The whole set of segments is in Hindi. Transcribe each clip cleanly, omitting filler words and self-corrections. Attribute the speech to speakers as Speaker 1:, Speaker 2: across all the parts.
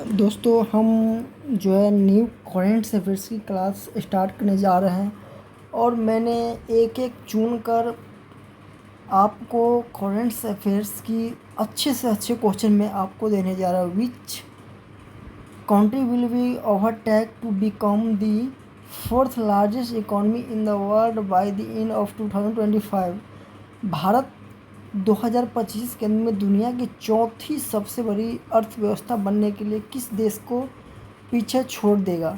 Speaker 1: दोस्तों हम जो है न्यू करंट अफेयर्स की क्लास स्टार्ट करने जा रहे हैं और मैंने एक एक चुन कर आपको करंट अफेयर्स की अच्छे से अच्छे क्वेश्चन मैं आपको देने जा रहा हूँ। Which country will be overtake to become the fourth largest economy in the world by the end of 2025। Bharat 2025 के अंत में दुनिया की चौथी सबसे बड़ी अर्थव्यवस्था बनने के लिए किस देश को पीछे छोड़ देगा?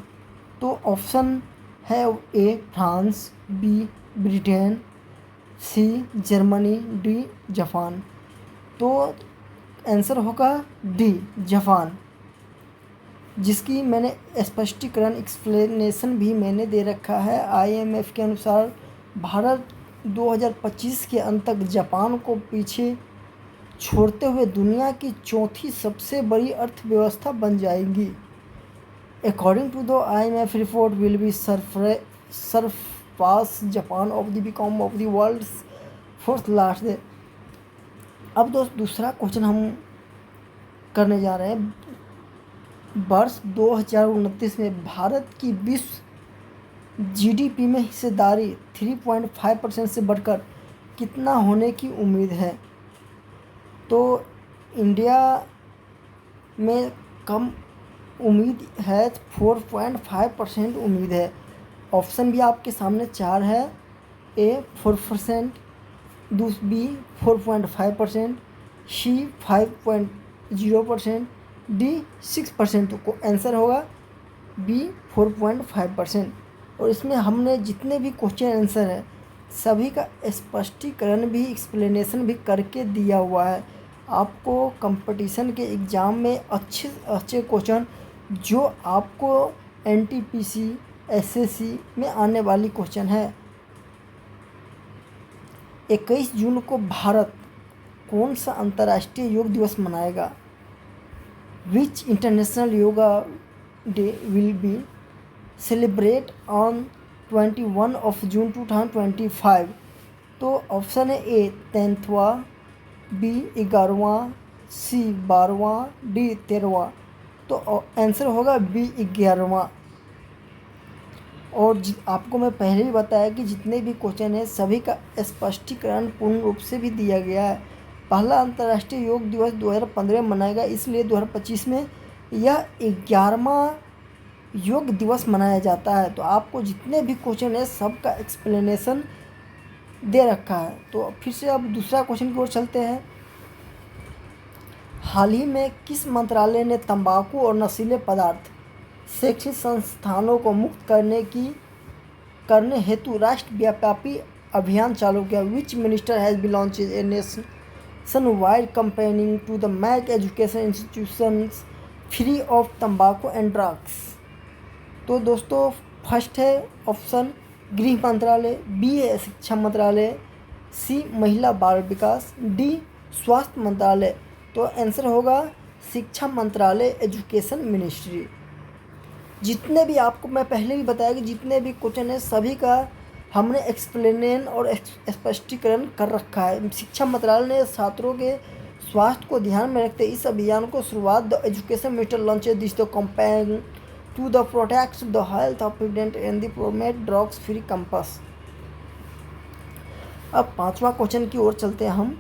Speaker 1: तो ऑप्शन है A France, B Britain, C Germany, D Japan. तो आंसर होगा डी जापान, जिसकी मैंने स्पष्टीकरण एक्सप्लेनेशन भी मैंने दे रखा है। IMF के अनुसार भारत 2025 के अंत तक जापान को पीछे छोड़ते हुए दुनिया की चौथी सबसे बड़ी अर्थव्यवस्था बन जाएगी। According to the IMF report, will be surpass Japan of the become of the world's fourth largest। अब दोस्त दूसरा क्वेश्चन हम करने जा रहे हैं। वर्ष 2029 में भारत की विश्व GDP में हिस्सेदारी 3.5% से बढ़कर कितना होने की उम्मीद है? तो इंडिया में कम उम्मीद है, 4.5% उम्मीद है। ऑप्शन भी आपके सामने चार है। ए 4%, बी 4.5%, सी 5.0%, डी 6%। को आंसर होगा बी 4.5%। और इसमें हमने जितने भी क्वेश्चन आंसर है सभी का स्पष्टीकरण भी एक्सप्लेनेशन भी करके दिया हुआ है। आपको कंपटीशन के एग्ज़ाम में अच्छे अच्छे क्वेश्चन जो आपको NTPC SSC में आने वाली क्वेश्चन है। 21 जून को भारत कौन सा अंतर्राष्ट्रीय योग दिवस मनाएगा? विच international yoga day will be celebrate on 21 of June 2025। तो ऑप्शन है ए 10वां, बी 11वां, सी 12वां, डी 13वां। तो आंसर होगा बी 11वां। और आपको मैं पहले ही बताया कि जितने भी क्वेश्चन हैं सभी का स्पष्टीकरण पूर्ण रूप से भी दिया गया है। पहला अंतर्राष्ट्रीय योग दिवस 2015 में मनाएगा, इसलिए 2025 में यह 11वां योग दिवस मनाया जाता है। तो आपको जितने भी क्वेश्चन है सबका एक्सप्लेनेशन दे रखा है। तो फिर से अब दूसरा क्वेश्चन की ओर चलते हैं। हाल ही में किस मंत्रालय ने तंबाकू और नशीले पदार्थ शैक्षिक संस्थानों को मुक्त करने हेतु राष्ट्रव्यापी अभियान चालू किया? Which minister has be launch a nation wide campaigning to the make education institutions free of तंबाकू एंड ड्रग्स? तो दोस्तों फर्स्ट है ऑप्शन गृह मंत्रालय, बी है शिक्षा मंत्रालय, सी महिला बाल विकास, डी स्वास्थ्य मंत्रालय। तो आंसर होगा शिक्षा मंत्रालय, एजुकेशन मिनिस्ट्री। जितने भी आपको मैं पहले भी बताया कि जितने भी क्वेश्चन है सभी का हमने एक्सप्लेन और स्पष्टीकरण कर रखा है। शिक्षा मंत्रालय ने छात्रों के स्वास्थ्य को ध्यान में रखते इस अभियान को शुरुआत the education minister launch this the campaign to the protect the health of student and the promote drugs free campus. अब पांचवा क्वेश्चन की ओर चलते हैं हम।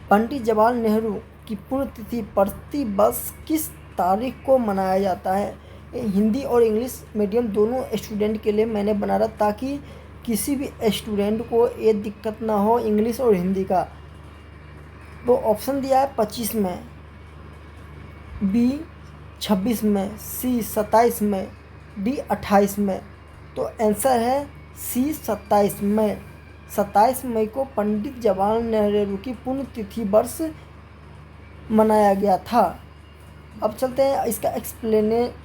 Speaker 1: पंडित जवाहरलाल नेहरू की पुण्यतिथि प्रति वर्ष किस तारीख को मनाया जाता है? हिंदी और इंग्लिश मीडियम दोनों स्टूडेंट के लिए मैंने बना रहा ताकि किसी भी स्टूडेंट को ये दिक्कत ना हो इंग्लिश और हिंदी का। तो ऑप्शन दिया है 25 में, बी 26 में, सी 27 में, डी 28 में। तो आंसर है सी 27 में। 27 मई को पंडित जवाहरलाल नेहरू की पुण्यतिथि वर्ष मनाया गया था। अब चलते हैं, इसका एक्सप्लेनेशन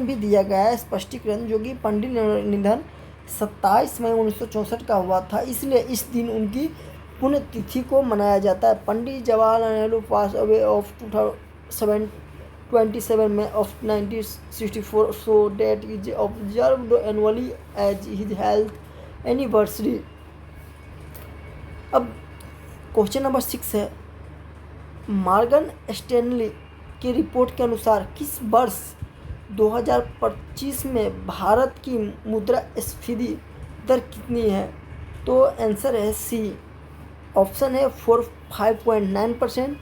Speaker 1: भी दिया गया है, स्पष्टीकरण, जो कि पंडित निधन 27 मई 1964 का हुआ था, इसलिए इस दिन उनकी पुण्यतिथि को मनाया जाता है। Pandit Jawaharlal Nehru pass away of 27 May of 1964, so that is observed annually as his health anniversary। अब क्वेश्चन नंबर 6 है। मॉर्गन स्टैनली के रिपोर्ट के अनुसार किस वर्ष 2025 में भारत की मुद्रास्फीति दर कितनी है? तो आंसर है सी। ऑप्शन है 5.9%,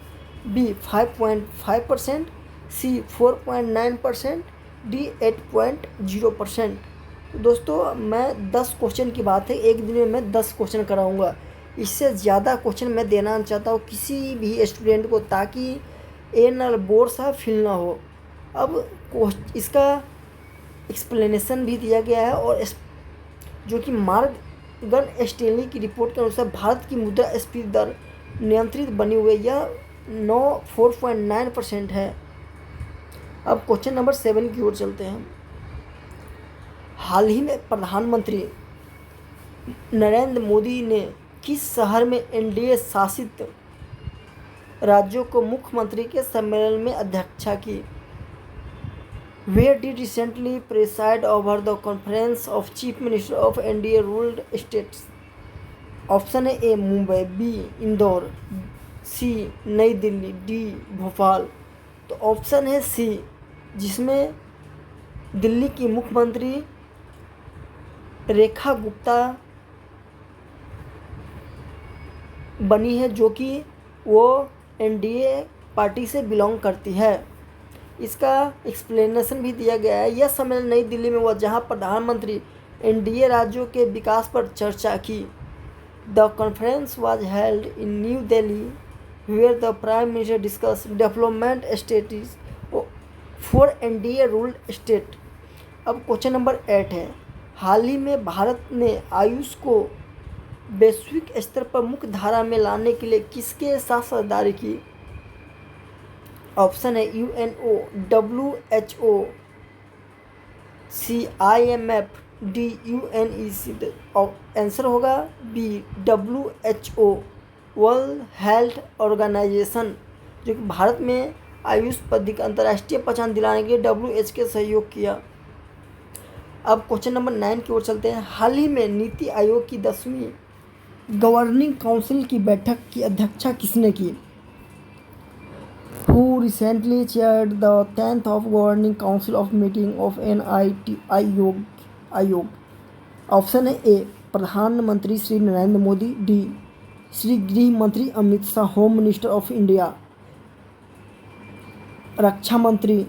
Speaker 1: बी 5.5%, सी 4.9%, डी 8.0%। तो दोस्तों मैं 10 क्वेश्चन की बात है, एक दिन में मैं 10 क्वेश्चन कराऊंगा। इससे ज़्यादा क्वेश्चन मैं देना चाहता हूँ किसी भी स्टूडेंट को, ताकि एनल बोर्ड सा फील ना हो। अब इसका एक्सप्लेनेशन भी दिया गया है, और जो कि मॉर्गन स्टैनली की रिपोर्ट के अनुसार भारत की मुद्रास्फीति दर नियंत्रित बनी हुई है, यह 4.9% है। अब क्वेश्चन नंबर 7 की ओर चलते हैं। हाल ही में प्रधानमंत्री नरेंद्र मोदी ने किस शहर में एनडीए शासित राज्यों को मुख्यमंत्री के सम्मेलन में अध्यक्षता की? Where did recently preside over the conference of chief minister of NDA ruled states? Option है ए मुंबई, बी इंदौर, सी नई दिल्ली, डी भोपाल। तो ऑप्शन है सी, जिसमें दिल्ली की मुख्यमंत्री रेखा गुप्ता बनी है, जो कि वो एनडीए पार्टी से बिलोंग करती है। इसका एक्सप्लेनेशन भी दिया गया है। यह सम्मेलन नई दिल्ली में हुआ, जहां प्रधानमंत्री एनडीए राज्यों के विकास पर चर्चा की। The conference was held in New Delhi where the prime minister discuss development strategies for NDA ruled state. अब क्वेश्चन नंबर 8 है। हाल ही में भारत ने आयुष को वैश्विक स्तर पर मुख्य धारा में लाने के लिए किसके साथ साझेदारी की? ऑप्शन है UNO, WHO, C IMF, D UNEC। Answer होगा B WHO, world health organisation, जो कि भारत में आयुष पद्धति का अंतर्राष्ट्रीय पहचान दिलाने के लिए WHO के सहयोग किया। अब क्वेश्चन नंबर 9 की ओर चलते हैं। हाल ही में नीति आयोग की 10वीं गवर्निंग काउंसिल की बैठक की अध्यक्षता किसने की? Who recently chaired the 10th of Governing Council of Meeting of NIT Aayog? Option है ए प्रधानमंत्री श्री नरेंद्र मोदी, डी श्री गृह मंत्री Amit Shah, home minister of India, रक्षा मंत्री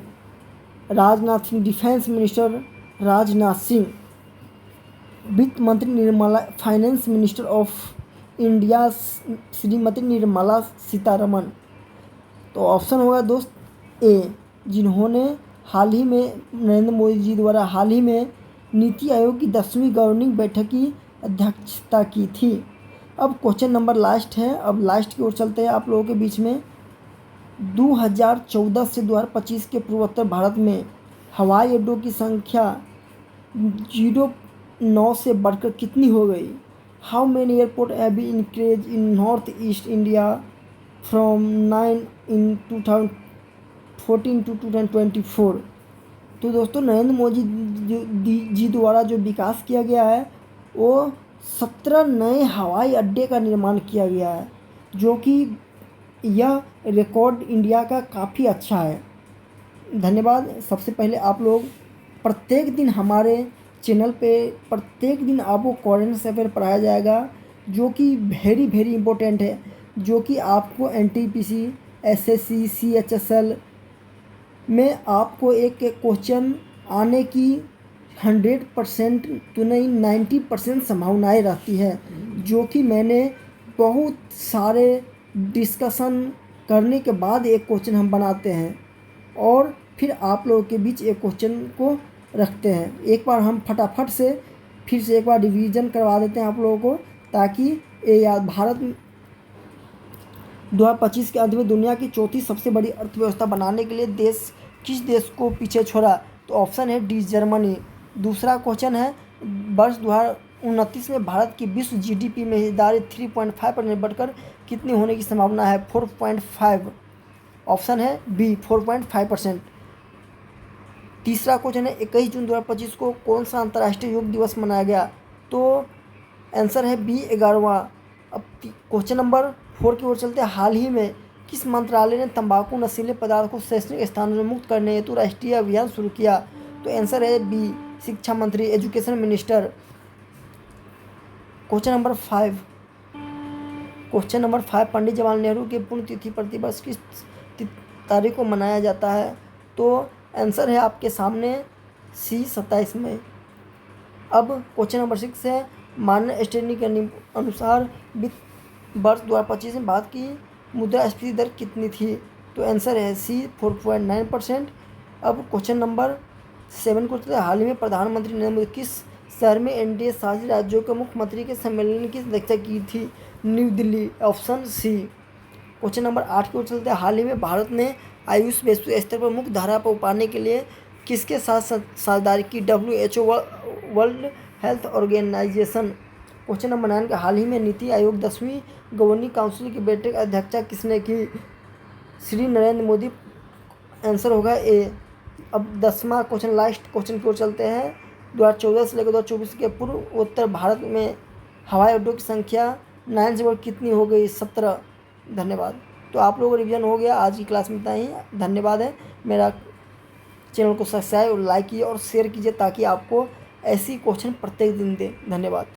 Speaker 1: राजनाथ सिंह, डिफेंस मिनिस्टर राजनाथ सिंह, वित्त मंत्री Nirmala, finance minister of India Shrimati Nirmala Sitharaman. तो ऑप्शन होगा दोस्त ए, जिन्होंने हाल ही में नरेंद्र मोदी जी द्वारा हाल ही में नीति आयोग की 10वीं गवर्निंग बैठक की अध्यक्षता की थी। अब क्वेश्चन नंबर लास्ट है। अब लास्ट की ओर चलते हैं आप लोगों के बीच में। 2014 से 2025 के पूर्वोत्तर भारत में हवाई अड्डों की संख्या 09 से बढ़कर कितनी हो गई? How many airport have been increase in North East India from 9 in 2014 to 2024? तो दोस्तों नरेंद्र मोदी जी द्वारा जो विकास किया गया है, वो 17 नए हवाई अड्डे का निर्माण किया गया है, जो कि यह रिकॉर्ड इंडिया का काफ़ी अच्छा है। धन्यवाद। सबसे पहले आप लोग प्रत्येक दिन हमारे चैनल पे प्रत्येक दिन आपको करेंट अफेयर पढ़ाया जाएगा, जो कि वेरी वेरी इंपॉर्टेंट है, जो कि आपको NTPC, SSC, CHSL में आपको एक क्वेश्चन आने की 100% तो नहीं 90% संभावनाएँ रहती है, जो कि मैंने बहुत सारे डिस्कशन करने के बाद एक क्वेश्चन हम बनाते हैं और फिर आप लोगों के बीच एक क्वेश्चन को रखते हैं। एक बार हम फटाफट से फिर से एक बार रिवीजन करवा देते हैं आप लोगों को, ताकि ये याद। भारत 2025 के अंत में दुनिया की चौथी सबसे बड़ी अर्थव्यवस्था बनाने के लिए किस देश को पीछे छोड़ा? तो ऑप्शन है डी जर्मनी। दूसरा क्वेश्चन है वर्ष 2029 में भारत की विश्व GDP में हिस्सेदारी 3.5% बढ़कर कितनी होने की संभावना है? 4.5। ऑप्शन है बी 4.5%। तीसरा क्वेश्चन है 21 जून 2025 को कौन सा अंतर्राष्ट्रीय योग दिवस मनाया गया? तो आंसर है बी 11वां। अब क्वेश्चन नंबर 4 की ओर चलते हैं। हाल ही में किस मंत्रालय ने तंबाकू नशीले पदार्थ को शैक्षणिक स्थानों में मुक्त करने हेतु राष्ट्रीय अभियान शुरू किया? तो आंसर है बी, शिक्षा मंत्री, एजुकेशन मिनिस्टर। क्वेश्चन नंबर 5 पंडित जवाहरलाल नेहरू की पुण्यतिथि प्रतिवर्ष किस तारीख को मनाया जाता है? तो आंसर है आपके सामने सी, 27 मई। अब क्वेश्चन नंबर 6 है, माननीय स्टेनी के अनुसार वित्त वर्ष 2025 में भारत की मुद्रास्फीति दर कितनी थी? तो आंसर है सी, 4.9%। अब क्वेश्चन नंबर 7 को हाल ही में प्रधानमंत्री नरेंद्र मोदी किस शहर में एनडीए शासित राज्यों के मुख्यमंत्री के सम्मेलन की अध्यक्षता की थी? New Delhi, option C. Question number 8 को चलते हैं, हाल ही में भारत ने आयुष वैश्विक स्तर पर मुख्य धारा पर पाने के लिए किसके साथ साझेदारी की? WHO, world health Organization. Question number 9 का, हाल ही में नीति आयोग 10वीं गवर्निंग काउंसिल की बैठक अध्यक्षता किसने की? श्री नरेंद्र मोदी। आंसर होगा ए। अब 10वां क्वेश्चन, लास्ट क्वेश्चन की ओर चलते हैं। 2014 से लेकर 2024 के पूर्व उत्तर भारत में हवाई अड्डों की संख्या 9 से बढ़कर कितनी हो गई? 17। धन्यवाद। तो आप लोगों का रिवीजन हो गया। आज की क्लास में इतना ही। धन्यवाद है। मेरा चैनल को सब्सक्राइब और लाइक कीजिए और शेयर कीजिए ताकि आपको ऐसी क्वेश्चन प्रत्येक दिन दे। धन्यवाद।